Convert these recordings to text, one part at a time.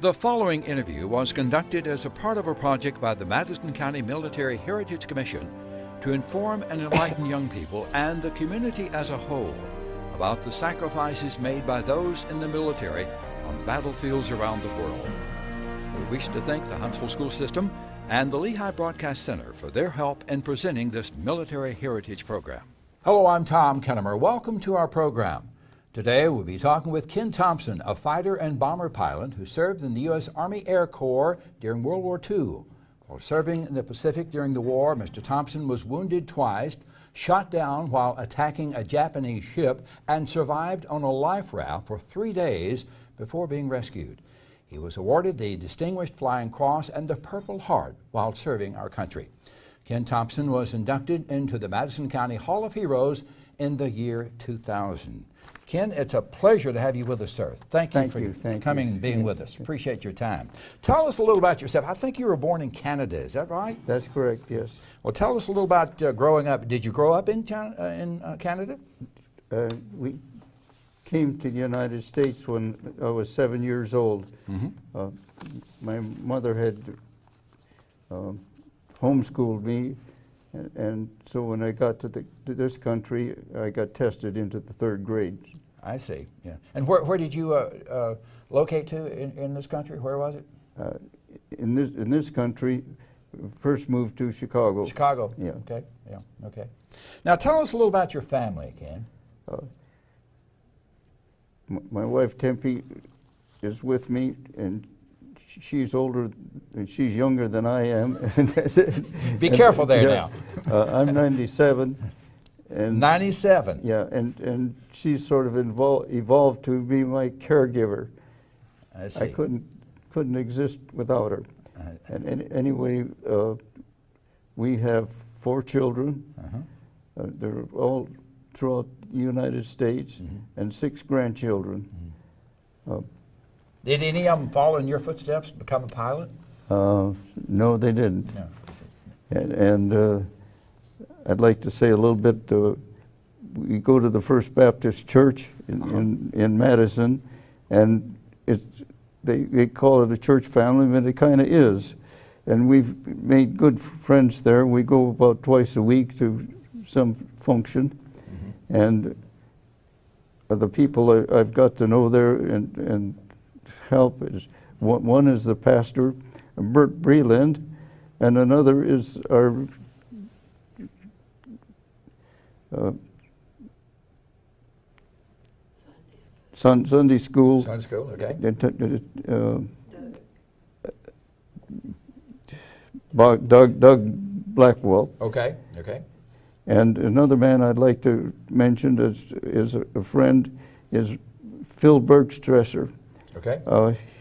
The following interview was conducted as a part of a project by the Madison County Military Heritage Commission to inform and enlighten young people and the community as a whole about the sacrifices made by those in the military on battlefields around the world. We wish to thank the Huntsville School System and the Lehigh Broadcast Center for their help in presenting this military heritage program. Hello, I'm Tom Kennemer. Welcome to our program. Today we'll be talking with Ken Thompson, a fighter and bomber pilot who served in the U.S. Army Air Corps during World War II. While serving in the Pacific during the war, Mr. Thompson was wounded twice, shot down while attacking a Japanese ship, and survived on a life raft for 3 days before being rescued. He was awarded the Distinguished Flying Cross and the Purple Heart while serving our country. Ken Thompson was inducted into the Madison County Hall of Heroes in the year 2000. Ken, it's a pleasure to have you with us, sir. Thank you for coming and being with us. Appreciate your time. Tell us a little about yourself. I think you were born in Canada, is that right? That's correct, yes. Well, tell us a little about growing up. Did you grow up in Canada? We came to the United States when I was 7 years old. Mm-hmm. My mother had homeschooled me, and so when I got to this country, I got tested into the 3rd grade. I see, yeah. And where did you locate to in this country? Where was it? In this country, first moved to Chicago. Chicago, yeah. Okay, yeah, okay. Now tell us a little about your family, Ken. My wife Tempe is with me, and she's older, and she's younger than I am. Be careful there now. I'm 97. And 97? Yeah, and she's sort of evolved to be my caregiver. I see. I couldn't exist without her. And anyway, we have 4 children. Uh-huh. They're all throughout the United States, mm-hmm. and 6 grandchildren. Mm-hmm. Did any of them follow in your footsteps, become a pilot? No, they didn't. No. And I'd like to say a little bit. We go to the First Baptist Church in Madison, and they call it a church family, but it kind of is. And we've made good friends there. We go about twice a week to some function, mm-hmm. and the people I've got to know there and help is one is the pastor, Bert Breland, and another is our Sunday school. Sunday school, okay. Doug Blackwell. Okay, okay. And another man I'd like to mention is a friend is Phil Bergstresser. Okay.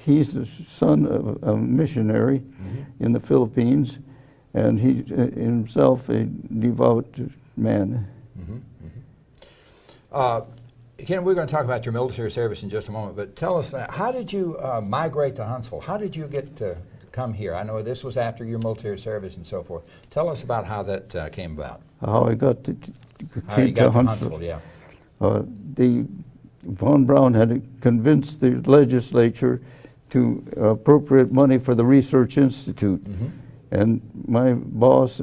He's the son of a missionary mm-hmm. in the Philippines, and he himself a devout man. Mm-hmm. Mm-hmm. Ken, we're going to talk about your military service in just a moment, but tell us, how did you migrate to Huntsville? How did you get to come here? I know this was after your military service and so forth. Tell us about how that came about. How I got to Huntsville, yeah. The Von Braun had convinced the legislature to appropriate money for the Research Institute. Mm-hmm. And my boss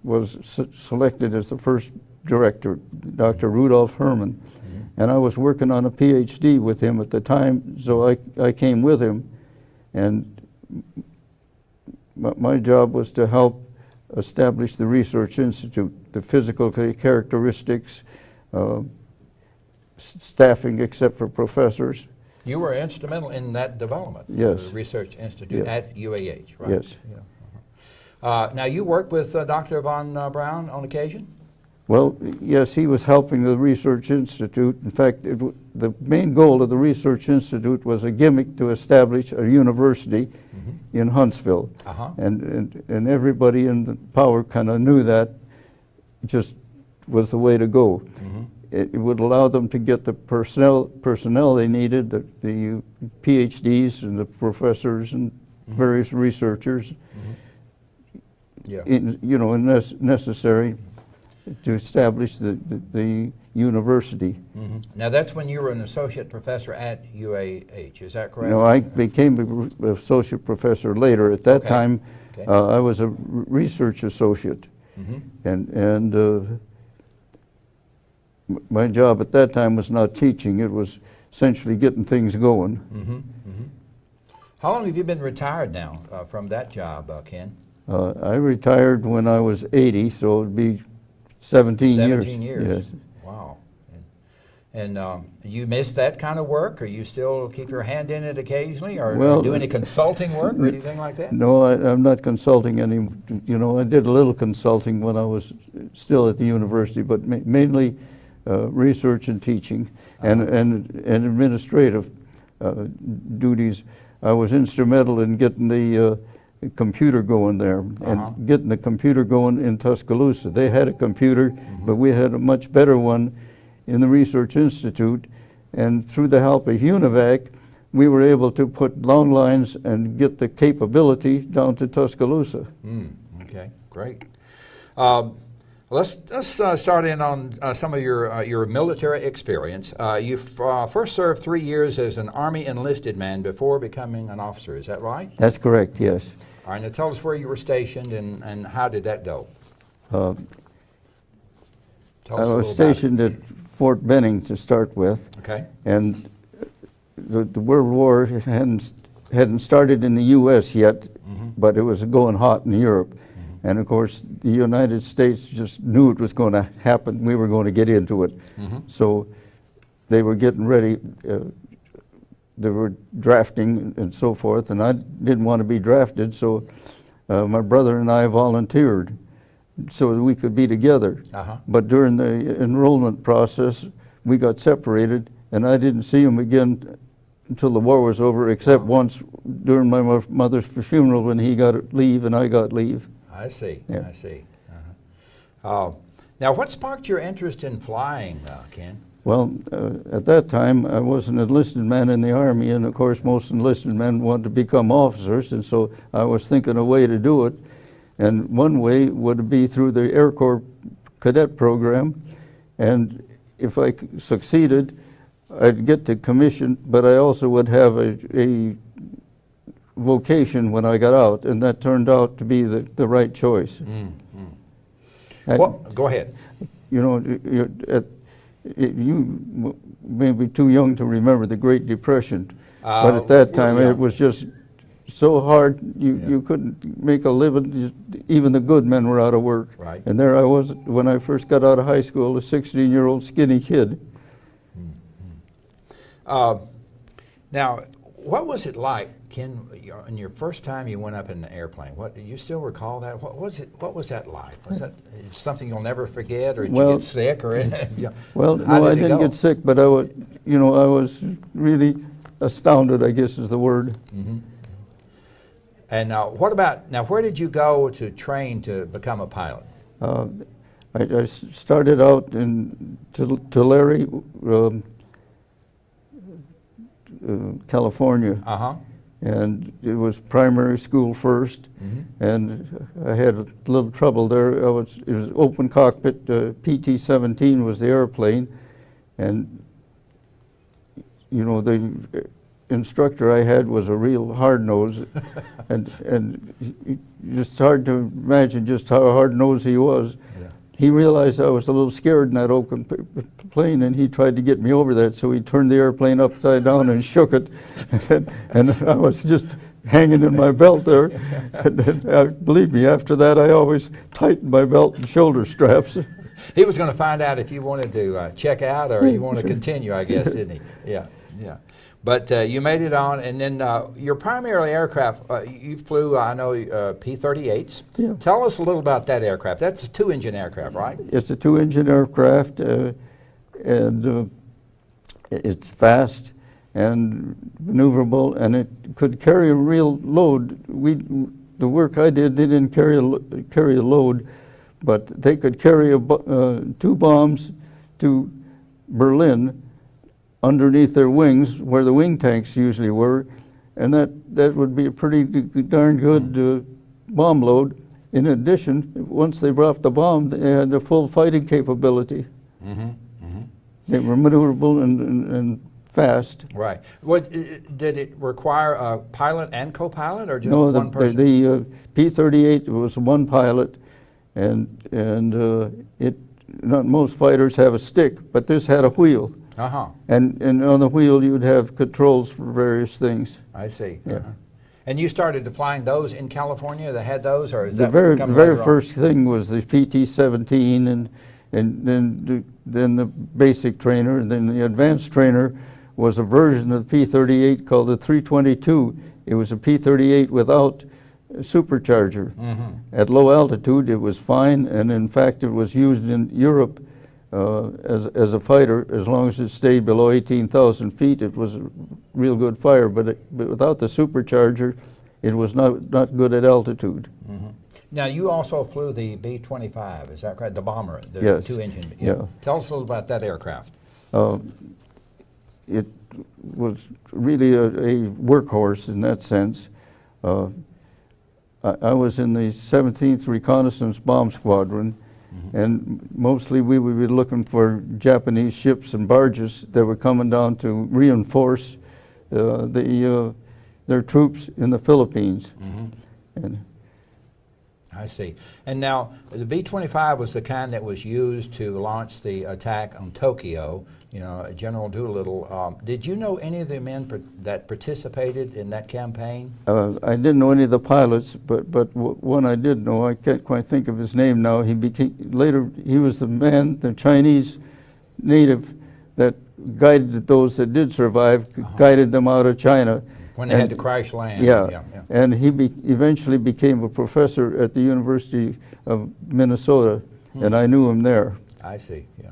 was selected as the first director, Dr. Rudolf Herman. Mm-hmm. And I was working on a PhD with him at the time, so I came with him. And my job was to help establish the Research Institute, the physical characteristics, staffing except for professors. You were instrumental in that development. Yes. The Research Institute yes. at UAH, right? Yes. Yeah. Uh-huh. Now you worked with Dr. Von Braun on occasion? Well, yes, he was helping the Research Institute. In fact, the main goal of the Research Institute was a gimmick to establish a university mm-hmm. in Huntsville. Uh-huh. And everybody in the power kind of knew that just was the way to go. Mm-hmm. It would allow them to get the personnel they needed, the PhDs and the professors and mm-hmm. various researchers, mm-hmm. yeah. necessary. to establish the university. Mm-hmm. Now that's when you were an associate professor at UAH, is that correct? No, I became an associate professor later. At that time, I was a research associate. Mm-hmm. And my job at that time was not teaching, it was essentially getting things going. Mm-hmm. Mm-hmm. How long have you been retired now from that job, Ken? I retired when I was 80, so it would be 17 years. 17 years. Yes. Wow. And you miss that kind of work, or you still keep your hand in it occasionally, or do any consulting work or anything like that? No, I'm not consulting any. You know, I did a little consulting when I was still at the university, but mainly research and teaching and administrative duties. I was instrumental in getting the computer going there and getting the computer going in Tuscaloosa. They had a computer, but we had a much better one in the Research Institute, and through the help of UNIVAC, we were able to put long lines and get the capability down to Tuscaloosa. Okay, great. Let's start in on some of your military experience. You first served 3 years as an Army enlisted man before becoming an officer. Is that right? That's correct. Yes. All right. Now tell us where you were stationed and how did that go? I was stationed at Fort Benning to start with. Okay. And the World War hadn't started in the U.S. yet, but it was going hot in Europe. And of course, the United States just knew it was going to happen. We were going to get into it. So they were getting ready. They were drafting and so forth, and I didn't want to be drafted, so my brother and I volunteered so that we could be together. But during the enrollment process, we got separated, and I didn't see him again until the war was over, except once during my mother's funeral when he got leave and I got leave. I see. Yeah. I see. Now, what sparked your interest in flying, Ken? Well, at that time, I was an enlisted man in the Army, and of course, most enlisted men want to become officers, and so I was thinking a way to do it. And one way would be through the Air Corps cadet program, and if I succeeded, I'd get the commission, but I also would have a vocation when I got out, and that turned out to be the right choice. Well, go ahead. You know, you may be too young to remember the Great Depression, but at that time it was just so hard you couldn't make a living. Even the good men were out of work. Right. And there I was when I first got out of high school, a 16-year-old skinny kid. Now, what was it like, Ken, on your first time you went up in an airplane? What do you still recall that? What was that like? Was that something you'll never forget, or did you get sick, or Well, no, I didn't get sick, but I was really astounded, I guess is the word. And where did you go to train to become a pilot? I started out in Tulare, California. And it was primary school first, and I had a little trouble there. It was open cockpit. PT-17 was the airplane, and you know the instructor I had was a real hard nose, and just hard to imagine just how hard nosed he was. He realized I was a little scared in that open plane, and he tried to get me over that, so he turned the airplane upside down and shook it, and I was just hanging in my belt there. And believe me, after that I always tightened my belt and shoulder straps. He was going to find out if you wanted to check out or you want to continue, I guess, didn't he? Yeah. But you made it on, and then your primary aircraft, you flew, I know, P-38s. Yeah. Tell us a little about that aircraft. That's a two-engine aircraft, right? It's a two-engine aircraft, and it's fast and maneuverable, and it could carry a real load. The work I did, they didn't carry a load, but they could carry 2 bombs to Berlin underneath their wings, where the wing tanks usually were, and that would be a pretty darn good bomb load. in addition, once they dropped the bomb, they had the full fighting capability. They were maneuverable and fast. Right. What did it require a pilot and co-pilot, or just No, one person? the P-38 was one pilot, and not most fighters have a stick, but this had a wheel. And on the wheel you'd have controls for various things. I see. Yeah. And you started deploying those in California? That had those, or is The that very first thing was the PT-17, and then the basic trainer, and then the advanced trainer was a version of the P-38 called the 322. It was a P-38 without a supercharger. At low altitude it was fine, and in fact it was used in Europe as a fighter. As long as it stayed below 18,000 feet, it was a real good fire, but without the supercharger it was not good at altitude. Now, you also flew the B-25, is that correct? The bomber, the Yes. two-engine. Yeah. Tell us a little about that aircraft. It was really a workhorse in that sense. I was in the 17th Reconnaissance Bomb Squadron, and mostly we would be looking for Japanese ships and barges that were coming down to reinforce their troops in the Philippines. And I see. And now, the B-25 was the kind that was used to launch the attack on Tokyo, you know, General Doolittle. Did you know any of the men that participated in that campaign? I didn't know any of the pilots, but one I did know, I can't quite think of his name now. Later, he was the Chinese native that guided those that did survive, guided them out of China. When they had to crash land. Yeah. And he eventually became a professor at the University of Minnesota, and I knew him there. I see, yeah.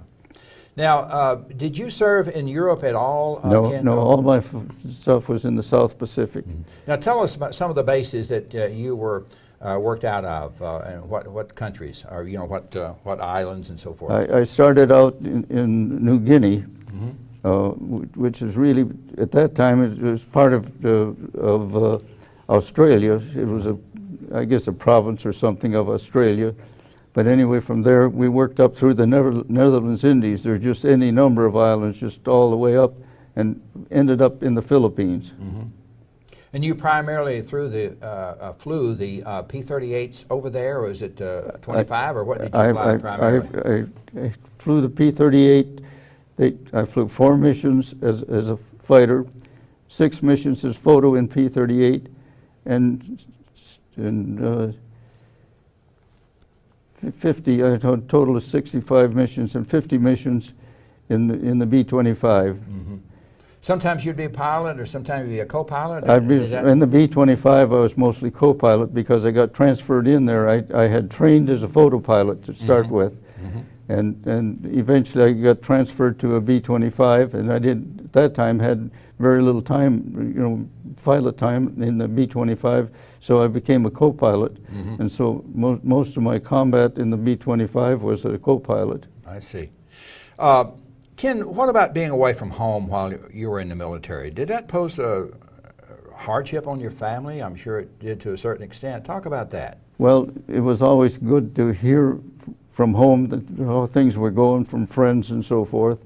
Now, did you serve in Europe at all? No, all my stuff was in the South Pacific. Now, tell us about some of the bases that you were worked out of, and what countries, or you know, what islands and so forth. I started out in New Guinea, which is really, at that time, it was part of Australia. It was, I guess, a province or something of Australia. But anyway, from there, we worked up through the Netherlands Indies. There are just any number of islands, just all the way up, and ended up in the Philippines. And you primarily flew the P-38s over there, or is it 25, or what did you fly primarily? I flew the P-38. I flew 4 missions as a fighter, 6 missions as photo in P-38, and 50, a total of 65 missions, and 50 missions in the B-25. Sometimes you'd be a pilot, or sometimes you'd be a co-pilot? In the B-25, I was mostly co-pilot because I got transferred in there. I had trained as a photo pilot to start with. And eventually I got transferred to a B-25, and I at that time had very little time, you know, pilot time in the B-25, so I became a co-pilot. And so most of my combat in the B-25 was a co-pilot. I see. Ken, what about being away from home while you were in the military? Did that pose a hardship on your family? I'm sure it did to a certain extent. Talk about that. Well, it was always good to hear from home how things were going from friends and so forth.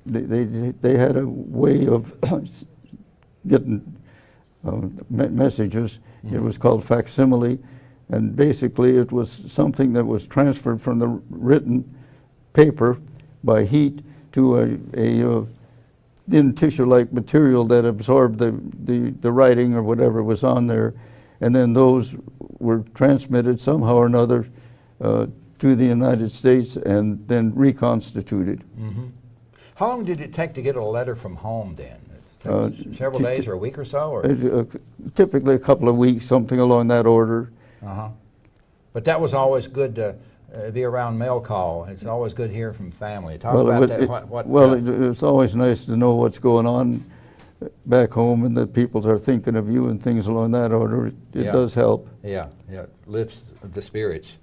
They had a way of getting messages. It was called facsimile, and basically it was something that was transferred from the written paper by heat to a thin tissue-like material that absorbed the writing or whatever was on there, and then those were transmitted somehow or another to the United States and then reconstituted. How long did it take to get a letter from home then? Several days or a week or so? Or? Typically a couple of weeks, something along that order. But that was always good to be around mail call. It's always good to hear from family. Talk about that. It's always nice to know what's going on back home and that people are thinking of you and things along that order. It does help. Yeah, it lifts the spirits.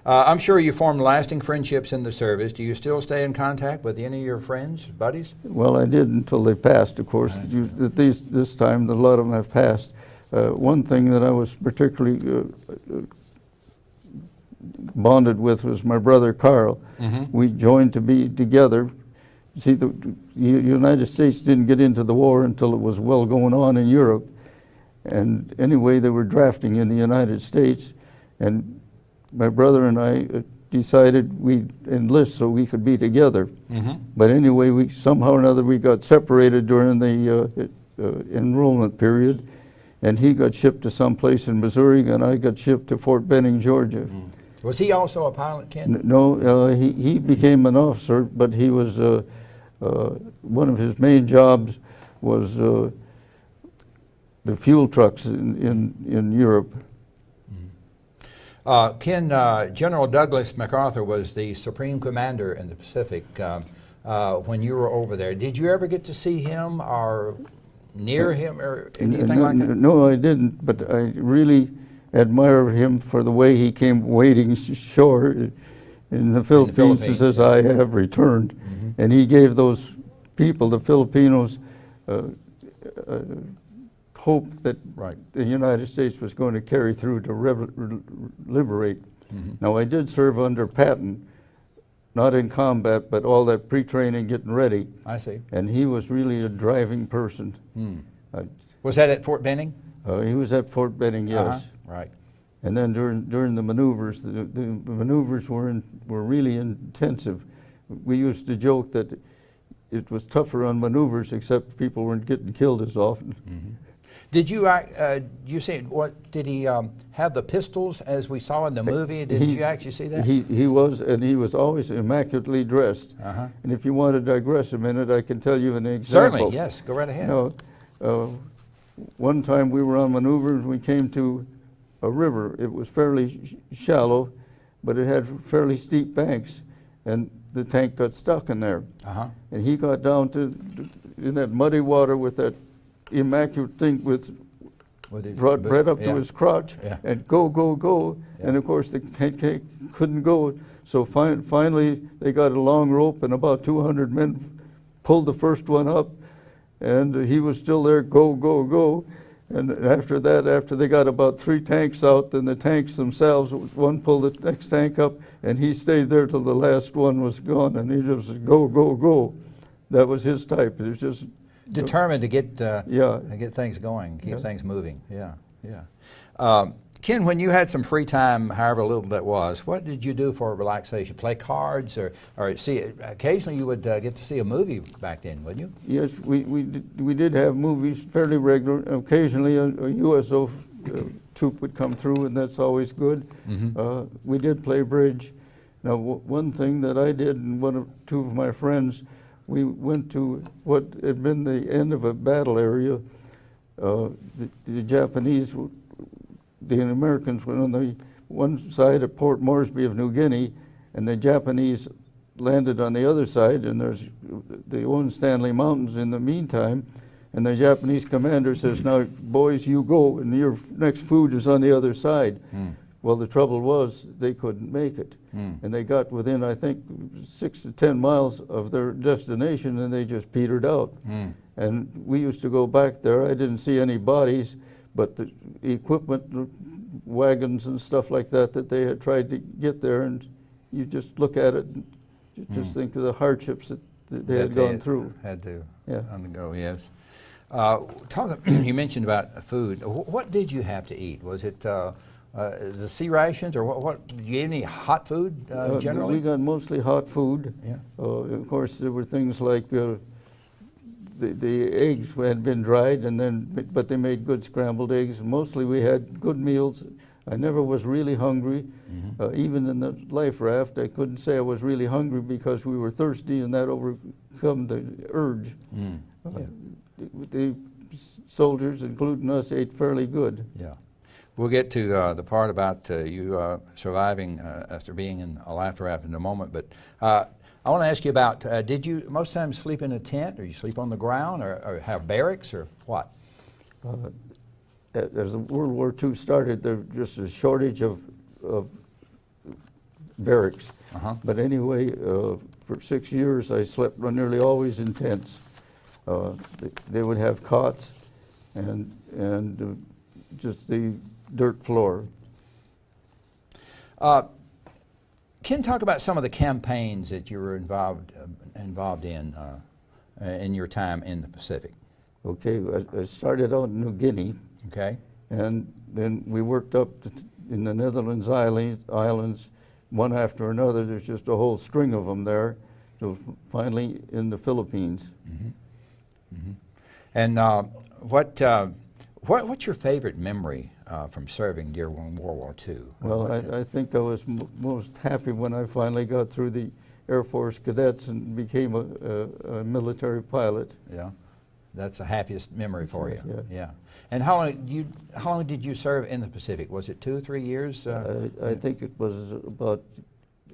I'm sure you formed lasting friendships in the service. Do you still stay in contact with any of your friends, buddies? Well, I did until they passed, of course. This time, a lot of them have passed. One thing that I was particularly bonded with was my brother Carl. We joined to be together. See, the United States didn't get into the war until it was well going on in Europe. And anyway, they were drafting in the United States, and my brother and I decided we'd enlist so we could be together. But anyway, we somehow or another we got separated during the enrollment period, and he got shipped to some place in Missouri, and I got shipped to Fort Benning, Georgia. Was he also a pilot, Ken? No, he became an officer, but he was one of his main jobs was the fuel trucks in Europe. Ken, General Douglas MacArthur was the Supreme Commander in the Pacific when you were over there. Did you ever get to see him or near him or anything like that? No, I didn't, but I really admire him for the way he came wading shore in the Philippines. He says, I have returned. And he gave those people, the Filipinos, hope that the United States was going to carry through to liberate. Now, I did serve under Patton, not in combat, but all that pre-training, getting ready. I see. And he was really a driving person. Was that at Fort Benning? He was at Fort Benning, yes. Right. And then during the maneuvers, the maneuvers were really intensive. We used to joke that it was tougher on maneuvers, except people weren't getting killed as often. Did you you say what? Did he have the pistols as we saw in the movie? Did you actually see that? He was, and he was always immaculately dressed. And if you want to digress a minute, I can tell you an example. Certainly, yes. Go right ahead. One time we were on maneuver and we came to a river. It was fairly shallow, but it had fairly steep banks, and the tank got stuck in there. And he got down in that muddy water with that immaculate thing right up to his crotch, and go. And of course the tank couldn't go. So finally they got a long rope, and about 200 men pulled the first one up, and he was still there, go. And after that, after they got about 3 tanks out, then the tanks themselves, one pulled the next tank up, and he stayed there till the last one was gone, and he just go. That was his type. It was just determined to get things going, keep things moving. Ken, when you had some free time, however little that was, what did you do for relaxation? Play cards, or see? Occasionally, you would get to see a movie back then, wouldn't you? Yes, we did have movies fairly regular. Occasionally, a USO troop would come through, and that's always good. We did play bridge. Now, one thing that I did, and two of my friends, we went to what had been the end of a battle area. The Japanese. The Americans were on the one side of Port Moresby of New Guinea, and the Japanese landed on the other side, and there's the Owen Stanley Mountains in the meantime, and the Japanese commander says, now, boys, you go, and your next food is on the other side. Well, the trouble was they couldn't make it, and they got within, I think, 6 to 10 miles of their destination, and they just petered out. And we used to go back there. I didn't see any bodies, but the equipment, wagons and stuff like that they had tried to get there, and you just look at it and you just think of the hardships that they had gone through. Had to undergo, yes. You mentioned about food. What did you have to eat? Was it the sea rations, or what? Did you eat any hot food generally? We got mostly hot food. Of course, there were things like the eggs had been dried, but they made good scrambled eggs. Mostly we had good meals. I never was really hungry. Even in the life raft, I couldn't say I was really hungry because we were thirsty, and that overcome the urge. The soldiers, including us, ate fairly good. We'll get to the part about you surviving after being in a life raft in a moment, but I want to ask you about, did you most times sleep in a tent, or you sleep on the ground, or have barracks, or what? As World War II started, there was just a shortage of barracks. But anyway, for 6 years, I slept nearly always in tents. They would have cots and just the dirt floor. Ken, talk about some of the campaigns that you were involved in your time in the Pacific. Okay, I started out in New Guinea. Okay. And then we worked up in the Netherlands islands, one after another. There's just a whole string of them there. So finally in the Philippines. Mm-hmm. Mm-hmm. And what's your favorite memory from serving during World War II? Well, I think I was most happy when I finally got through the Air Force cadets and became a military pilot. Yeah, that's the happiest memory for you. Yeah. Yeah. And how long did you serve in the Pacific? Was it 2 or 3 years? I think it was about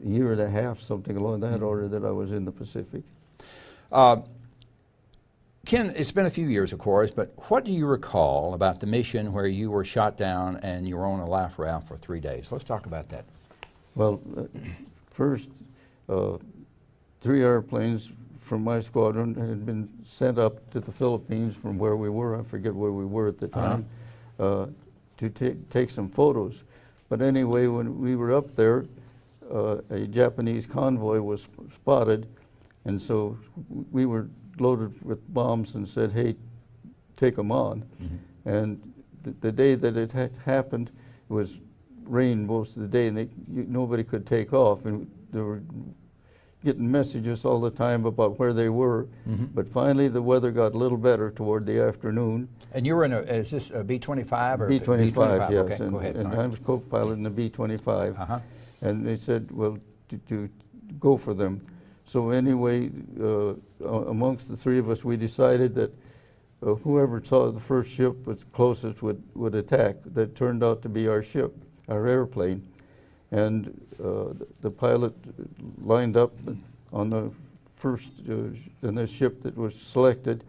a year and a half, something along that order, that I was in the Pacific. Ken, it's been a few years, of course, but what do you recall about the mission where you were shot down and you were on a life raft for 3 days? Let's talk about that. Well, first, 3 airplanes from my squadron had been sent up to the Philippines from where we were. I forget where we were at the time, to take some photos. But anyway, when we were up there, a Japanese convoy was spotted, and so we were loaded with bombs and said, hey, take them on. Mm-hmm. And the day that it happened, it was rain most of the day, and nobody could take off. And they were getting messages all the time about where they were. Mm-hmm. But finally, the weather got a little better toward the afternoon. And you were in is this a B-25 or B-25, yes. Okay, go ahead. And I was co-pilot in the B-25. Uh-huh. And they said, well, to go for them. So anyway, amongst the 3 of us, we decided that whoever saw the first ship was closest would attack. That turned out to be our ship, our airplane. And the pilot lined up on the first in the ship that was selected,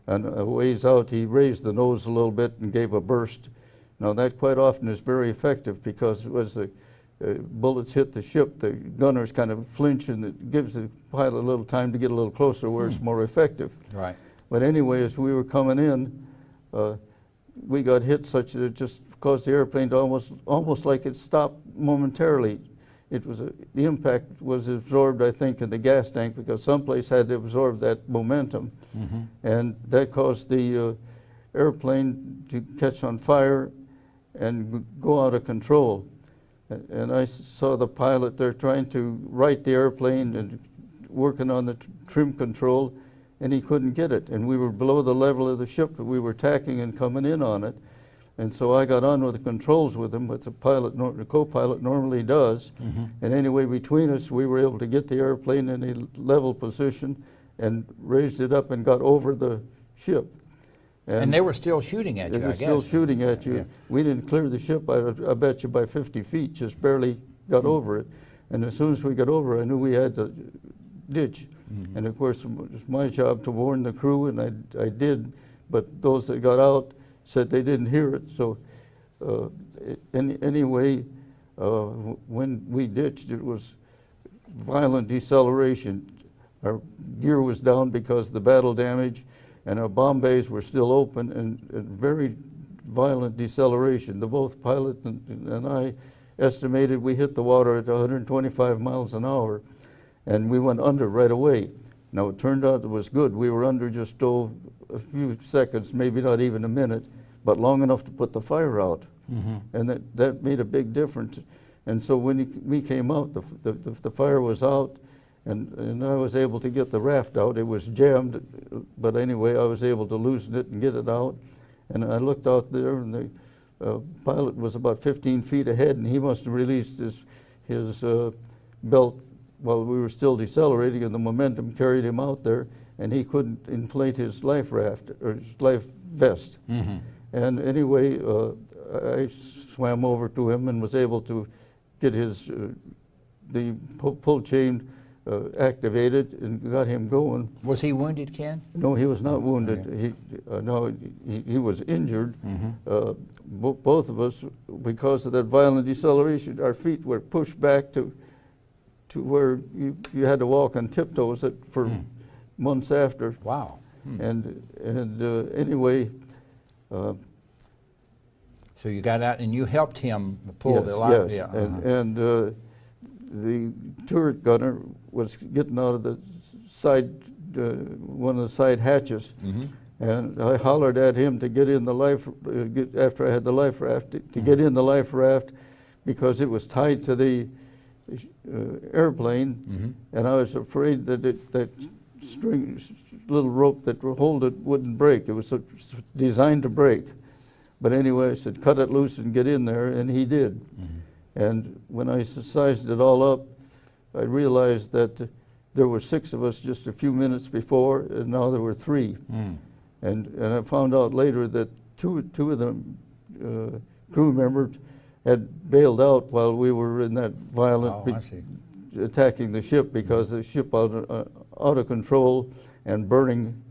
and a ways out he raised the nose a little bit and gave a burst. Now that quite often is very effective, because as the bullets hit the ship, the gunners kind of flinch, and it gives the pilot a little time to get a little closer where it's more effective. Right. But anyway, as we were coming in, we got hit such that it just caused the airplane to almost like it stopped momentarily. It was the impact was absorbed, I think, in the gas tank, because someplace had to absorb that momentum. Mm-hmm. And that caused the airplane to catch on fire and go out of control. And I saw the pilot there trying to right the airplane and working on the trim control, and he couldn't get it. And we were below the level of the ship that we were tacking and coming in on it. And so I got on with the controls with him, but the co-pilot normally does. Mm-hmm. And anyway, between us, we were able to get the airplane in a level position and raised it up and got over the ship. And they were still shooting at you, I guess. They were still shooting at you. Yeah. We didn't clear the ship, I bet you, by 50 feet, just barely got over it. And as soon as we got over it, I knew we had to ditch. Mm-hmm. And of course, it was my job to warn the crew, and I did, but those that got out said they didn't hear it. So anyway, when we ditched, it was violent deceleration. Our gear was down because of the battle damage, and our bomb bays were still open, and very violent deceleration. The both pilot and I estimated we hit the water at 125 miles an hour, and we went under right away. Now it turned out it was good. We were under just a few seconds, maybe not even a minute, but long enough to put the fire out. Mm-hmm. And that made a big difference. And so when we came out, the fire was out, and I was able to get the raft out. It was jammed, but anyway, I was able to loosen it and get it out. And I looked out there, and the pilot was about 15 feet ahead, and he must have released his belt while we were still decelerating, and the momentum carried him out there, and he couldn't inflate his life raft or his life vest. Mm-hmm. And anyway, I swam over to him and was able to get the pull chain activated and got him going. Was he wounded, Ken? No, he was not wounded. Okay. He was injured. Mm-hmm. Both of us, because of that violent deceleration, our feet were pushed back to where you had to walk on tiptoes for months after. Wow. And anyway. So you got out and you helped him pull the line. Yes, yeah. And the turret gunner was getting out of the side, one of the side hatches, and I hollered at him to get in the life, after I had the life raft, to get in the life raft, because it was tied to the airplane, and I was afraid that that string, little rope that would hold it wouldn't break. It was designed to break. But anyway, I said, cut it loose and get in there, and he did. And when I sized it all up, I realized that there were 6 of us just a few minutes before, and now there were 3. And I found out later that two of the crew members had bailed out while we were in that violent attacking the ship, because the ship out of control and burning.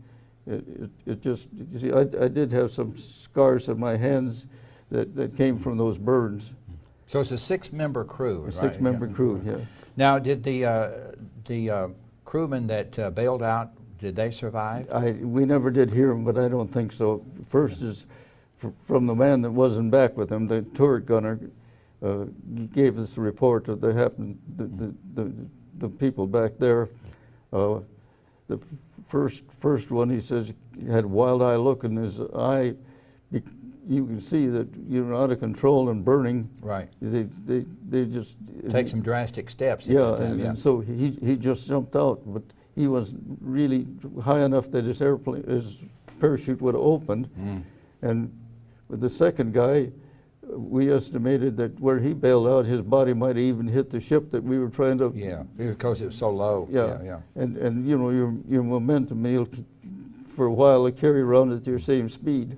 It just, you see, I did have some scars on my hands that came from those burns. So it's a 6-member crew, right? A 6-member crew, yeah. Now, did the crewmen that bailed out, did they survive? We never did hear them, but I don't think so. First is from the man that wasn't back with him, the turret gunner, gave us a report that there happened, the people back there. The first one, he says, he had a wild-eye look in his eye. You can see that you're out of control and burning. Right. They just take some drastic steps. Yeah, and so he just jumped out, but he wasn't really high enough that his parachute would have opened. And with the second guy, we estimated that where he bailed out, his body might have even hit the ship that we were trying to. Yeah, because it was so low. Yeah. And you know, your momentum, you'll for a while to carry around at your same speed.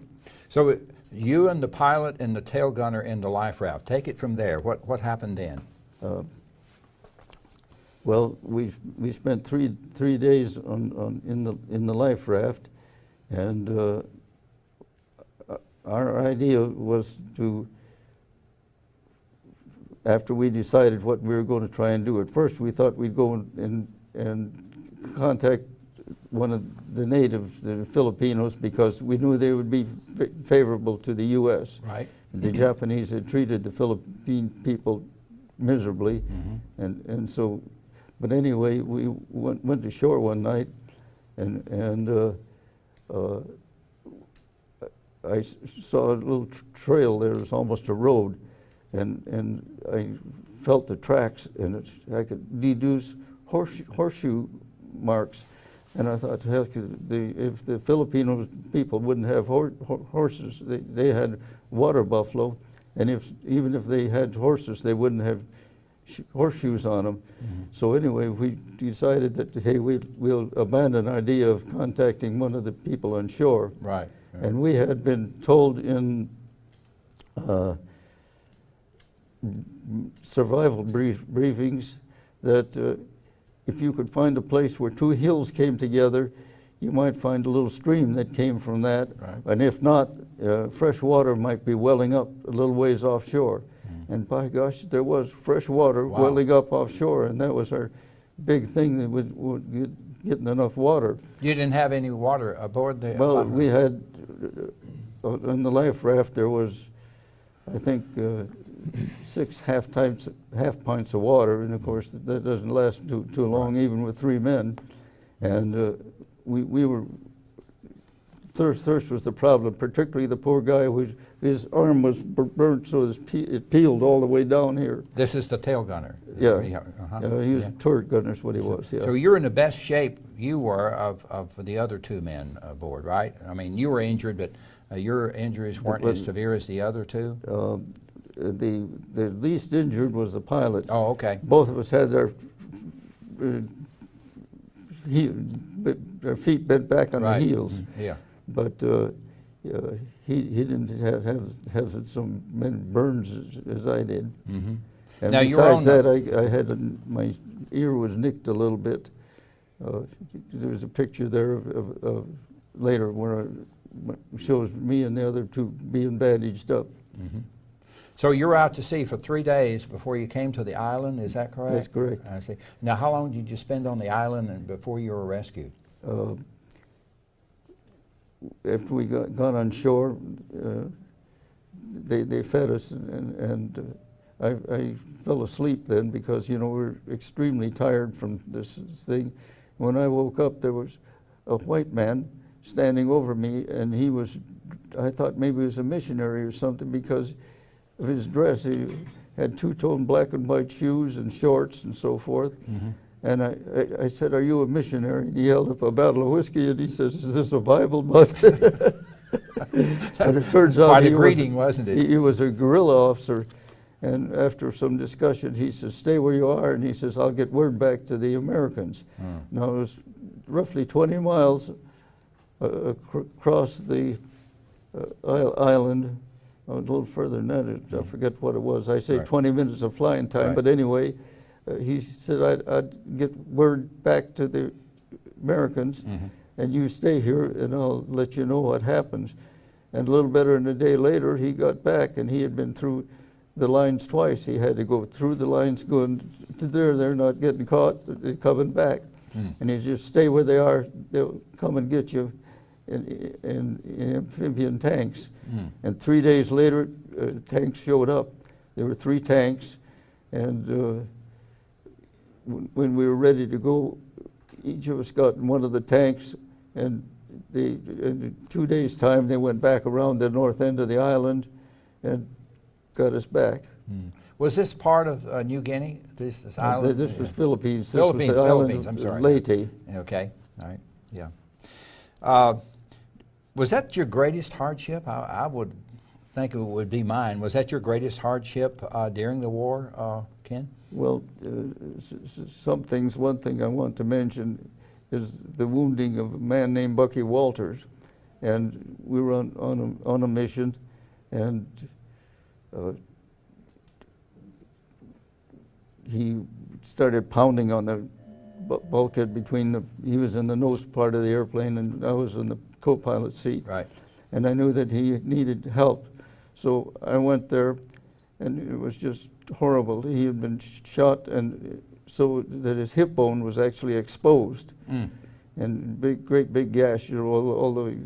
So you and the pilot and the tail gunner in the life raft, take it from there. What happened then? Well, we spent three days in the life raft, and our idea was to, after we decided what we were going to try and do, at first we thought we'd go and contact one of the natives, the Filipinos, because we knew they would be favorable to the U.S. Right. The Japanese had treated the Philippine people miserably, and so. But anyway, we went to shore one night, and I saw a little trail there. It was almost a road, and I felt the tracks, and I could deduce horseshoe marks. And I thought, heck, if the Filipino people wouldn't have horses, they had water buffalo, and even if they had horses, they wouldn't have horseshoes on them. So anyway, we decided that, hey, we'll abandon the idea of contacting one of the people on shore. Right. And we had been told in survival briefings that if you could find a place where 2 hills came together, you might find a little stream that came from that. Right. And if not, fresh water might be welling up a little ways offshore. And by gosh, there was fresh water welling up offshore, and that was our big thing, that would getting enough water. You didn't have any water aboard the... Well, we had, on the life raft, there was, I think, 6 half pints of water, and of course that doesn't last too long, even with 3 men. And we were, thirst was the problem, particularly the poor guy his arm was burnt, so it peeled all the way down here. This is the tail gunner. Yeah, he was a turret gunner is what he was, yeah. So you're in the best shape you were of the other 2 men aboard, right? I mean, you were injured, but your injuries weren't as severe as the other 2? The least injured was the pilot. Oh, okay. Both of us had our feet bent back on the heels. Yeah. But he didn't have some burns as I did. And now besides that, I had my ear was nicked a little bit. There's a picture there of later where it shows me and the other 2 being bandaged up. So you were out to sea for 3 days before you came to the island, is that correct? That's correct. I see. Now, how long did you spend on the island and before you were rescued? After we got on shore, they fed us, and I fell asleep then because, you know, we were extremely tired from this thing. When I woke up, there was a white man standing over me, and he was, I thought maybe he was a missionary or something because of his dress. He had two-tone black and white shoes and shorts and so forth. Mm-hmm. And I said, "Are you a missionary?" And he held up a bottle of whiskey and he says, "Is this a Bible?" But and it turns out quite a greeting, wasn't it? He was a guerrilla officer. And after some discussion, he says, "Stay where you are." And he says, "I'll get word back to the Americans." Now, it was roughly 20 miles across the island, a little further than that. I forget what it was. I say 20 minutes of flying time, but anyway, he said, I'd get word back to the Americans, and you stay here, and I'll let you know what happens. And a little better than a day later, he got back, and he had been through the lines twice. He had to go through the lines, going to there, they're not getting caught, they're coming back. And he just stay where they are, they'll come and get you in amphibian tanks. And 3 days later, tanks showed up. There were 3 tanks, and when we were ready to go, each of us got in one of the tanks, and in 2 days' time, they went back around the north end of the island and got us back. Was this part of New Guinea? This island? This was Philippines. Philippines. I'm sorry. Leyte. Okay. All right. Yeah. Was that your greatest hardship? I would think it would be mine. Was that your greatest hardship during the war, Ken? Well, some things. One thing I want to mention is the wounding of a man named Bucky Walters, and we were on a mission, and he started pounding on the bulkhead between the. He was in the nose part of the airplane, and I was in the co-pilot seat. Right. And I knew that he needed help, so I went there, and it was just horrible. He had been shot, and so that his hip bone was actually exposed, and great big gash. You know, all the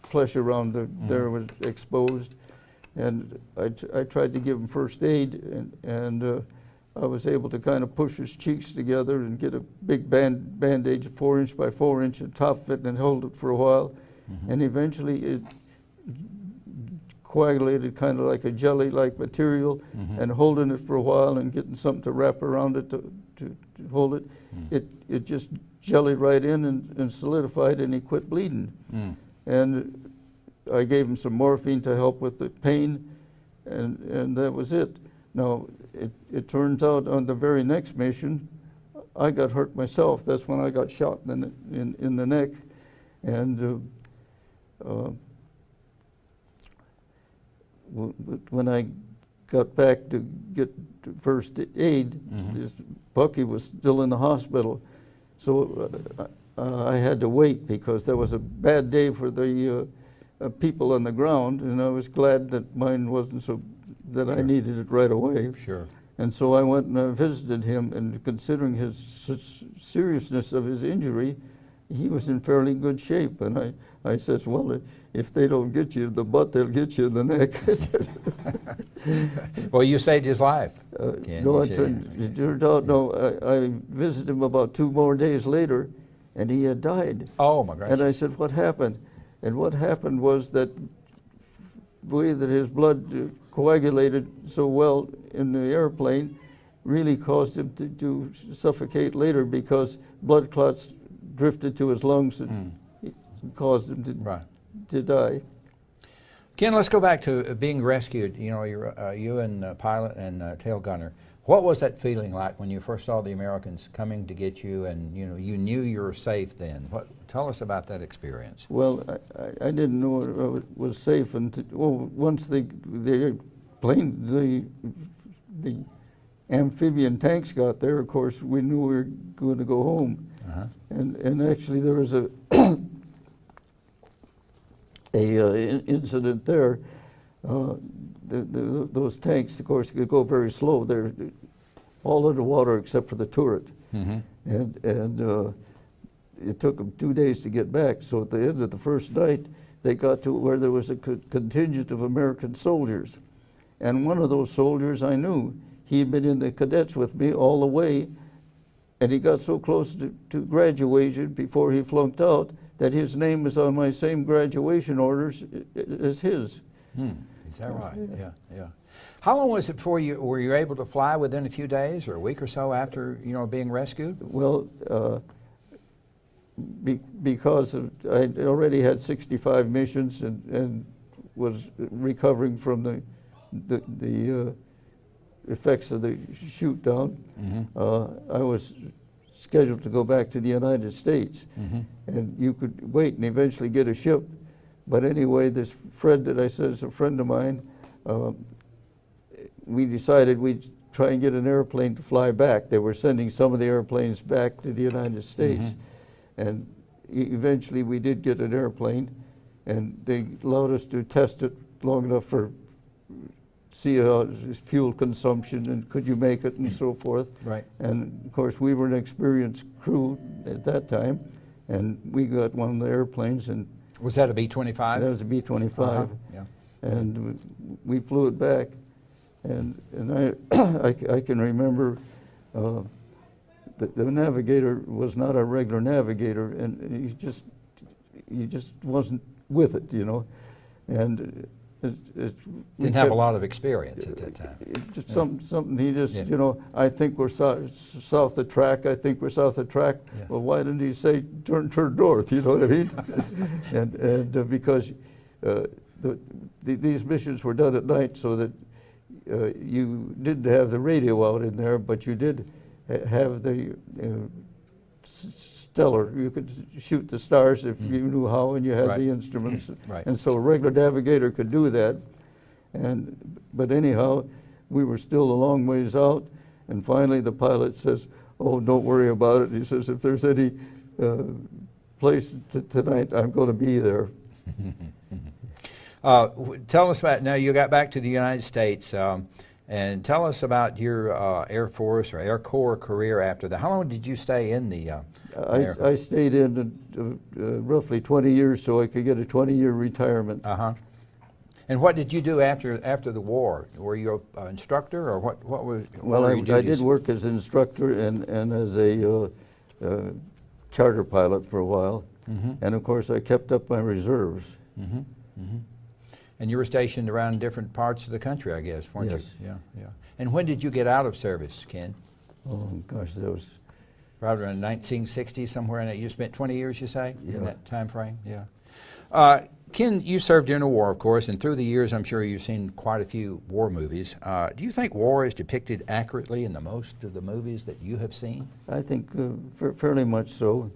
flesh around there was exposed, and I tried to give him first aid, and I was able to kind of push his cheeks together and get a big bandage, 4 inch by 4 inch, on top of it, and hold it for a while, and eventually it coagulated kind of like a jelly-like material, and holding it for a while and getting something to wrap around it to hold it, it just jellied right in and solidified, and he quit bleeding. And I gave him some morphine to help with the pain, and that was it. Now, it turns out on the very next mission, I got hurt myself. That's when I got shot in the neck, and when I got back to get first aid, this Bucky was still in the hospital. So I had to wait because that was a bad day for the people on the ground, and I was glad that mine wasn't so, that I needed it right away. Sure. And so I went and I visited him, and considering his seriousness of his injury, he was in fairly good shape. And I says, well, if they don't get you in the butt, they'll get you in the neck. Well, you saved his life. No, it turned out, no, I visited him about 2 more days later, and he had died. Oh, my gosh. And I said, what happened? And what happened was that the way that his blood coagulated so well in the airplane really caused him to suffocate later, because blood clots drifted to his lungs and caused him to die. Ken, let's go back to being rescued. You know, you and pilot and tail gunner. What was that feeling like when you first saw the Americans coming to get you, and you knew you were safe then? Tell us about that experience. Well, I didn't know it was safe until once the amphibian tanks got there. Of course, we knew we were going to go home. And actually, there was a incident there. Those tanks, of course, could go very slow. They're all underwater except for the turret. And it took them 2 days to get back. So at the end of the first night, they got to where there was a contingent of American soldiers. And one of those soldiers I knew, he'd been in the cadets with me all the way, and he got so close to graduation before he flunked out that his name was on my same graduation orders as his. Is that right? Yeah, yeah. How long was it before were you able to fly within a few days or a week or so after, being rescued? Well, because I already had 65 missions and was recovering from the effects of the shoot down, I was scheduled to go back to the United States. And you could wait and eventually get a ship. But anyway, this Fred that I said is a friend of mine, we decided we'd try and get an airplane to fly back. They were sending some of the airplanes back to the United States. And eventually we did get an airplane, and they allowed us to test it long enough for see how fuel consumption and could you make it and so forth. Right. And of course we were an experienced crew at that time, and we got one of the airplanes. And was that a B-25? That was a B-25. Yeah. And we flew it back, and I can remember the navigator was not a regular navigator, and he just wasn't with it, and didn't have a lot of experience at that time. Something he just, I think we're south of track. I think we're south of track. Yeah. Well, why didn't he say turn north? You know what I mean? and because these missions were done at night, so that you didn't have the radio out in there, but you did have the stellar. You could shoot the stars if you knew how, and you had the instruments. Right. And so a regular navigator could do that. But anyhow, we were still a long ways out, and finally the pilot says, "Oh, don't worry about it." He says, "If there's any place tonight, I'm going to be there." Tell us about, now you got back to the United States, and tell us about your Air Force or Air Corps career after that. How long did you stay in the Air Corps? I stayed in roughly 20 years so I could get a 20-year retirement. And what did you do after the war? Were you an instructor, or what were your duties? I did work as an instructor and as a charter pilot for a while. And of course I kept up my reserves. And you were stationed around different parts of the country, I guess, weren't Yes. you? Yeah. And when did you get out of service, Ken? Oh gosh, that was Probably around 1960, somewhere in it. You spent 20 years, you say, in that time frame? Yeah. Ken, you served during the war, of course, and through the years I'm sure you've seen quite a few war movies. Do you think war is depicted accurately in the most of the movies that you have seen? I think fairly much so.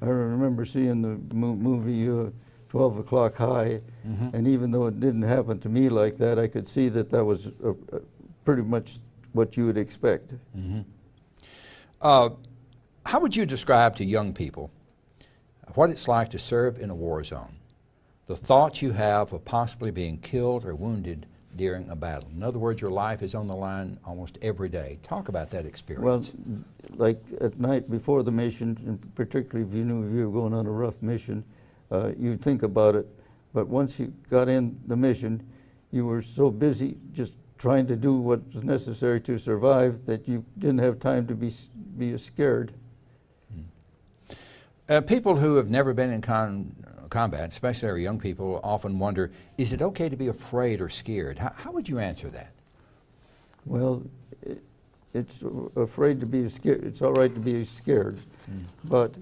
I remember seeing the movie 12 O'Clock High, and even though it didn't happen to me like that, I could see that was pretty much what you would expect. How would you describe to young people what it's like to serve in a war zone? The thoughts you have of possibly being killed or wounded during a battle. In other words, your life is on the line almost every day. Talk about that experience. Well, like at night before the mission, and particularly if you knew you were going on a rough mission, you'd think about it. But once you got in the mission, you were so busy just trying to do what was necessary to survive that you didn't have time to be scared. People who have never been in combat, especially our young people, often wonder, is it okay to be afraid or scared? How would you answer that? Well, it's afraid to be scared. It's all right to be scared. But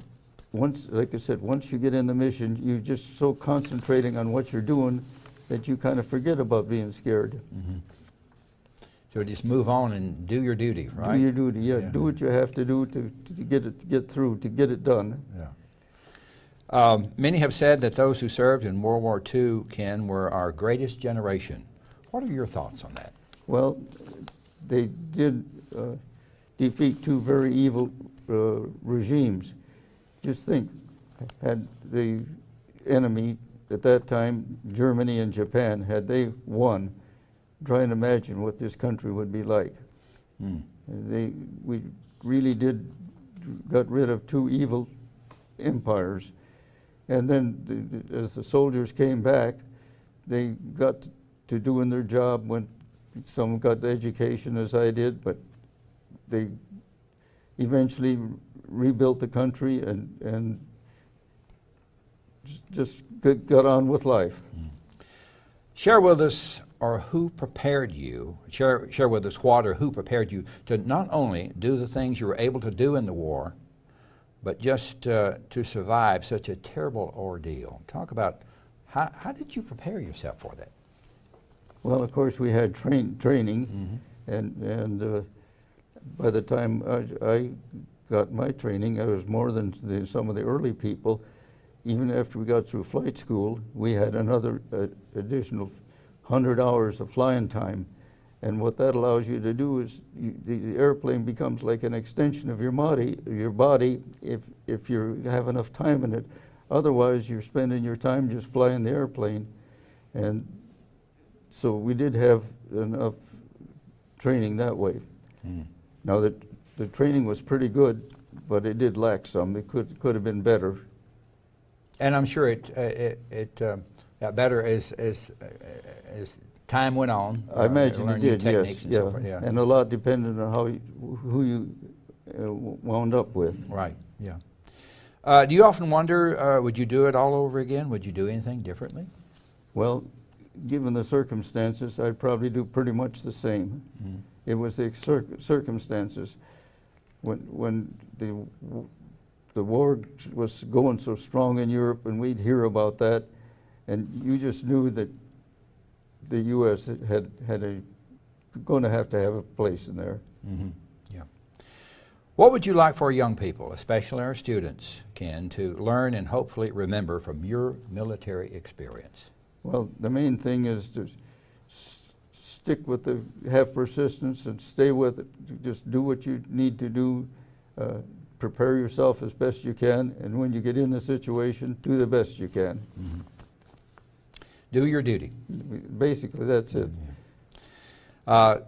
once, like I said, once you get in the mission, you're just so concentrating on what you're doing that you kind of forget about being scared. So just move on and do your duty, right? Do your duty, yeah. Do what you have to do to get through, to get it done. Many have said that those who served in World War II, Ken, were our greatest generation. What are your thoughts on that? Well, they did defeat two very evil regimes. Just think, had the enemy at that time, Germany and Japan, had they won, try and imagine what this country would be like. We really got rid of two evil empires. And then as the soldiers came back, they got to doing their job when some got the education as I did, but they eventually rebuilt the country and just got on with life. Share with us who prepared you, share with us what or who prepared you to not only do the things you were able to do in the war, but just to survive such a terrible ordeal. Talk about how did you prepare yourself for that? Well, of course, we had training, and by the time I got my training, I was more than some of the early people. Even after we got through flight school, we had another additional 100 hours of flying time. And what that allows you to do is the airplane becomes like an extension of your body if you have enough time in it. Otherwise, you're spending your time just flying the airplane. And so we did have enough training that way. Now, the training was pretty good, but it did lack some. It could have been better. And I'm sure it got better as time went on. I imagine it did, yes. And so forth, yeah. And a lot depended on who you wound up with. Right, yeah. Do you often wonder, would you do it all over again? Would you do anything differently? Well, given the circumstances, I'd probably do pretty much the same. It was the circumstances. When the war was going so strong in Europe, and we'd hear about that, and you just knew that the U.S. had going to have a place in there. Yeah. What would you like for young people, especially our students, Ken, to learn and hopefully remember from your military experience? Well, the main thing is to stick with have persistence and stay with it. Just do what you need to do. Prepare yourself as best you can, and when you get in the situation, do the best you can. Do your duty. Basically, that's it.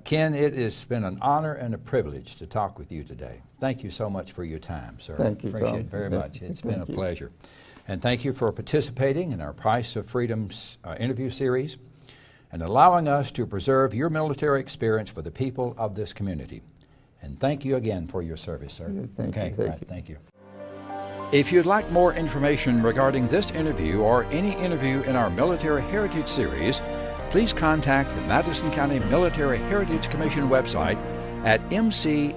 Ken, it has been an honor and a privilege to talk with you today. Thank you so much for your time, sir. Thank you, Appreciate Tom. it very much. It's been a pleasure. And thank you for participating in our Price of Freedom's interview series and allowing us to preserve your military experience for the people of this community. And thank you again for your service, sir. Thank you. Thank you. If you'd like more information regarding this interview or any interview in our Military Heritage Series, please contact the Madison County Military Heritage Commission website at mcmhc.org.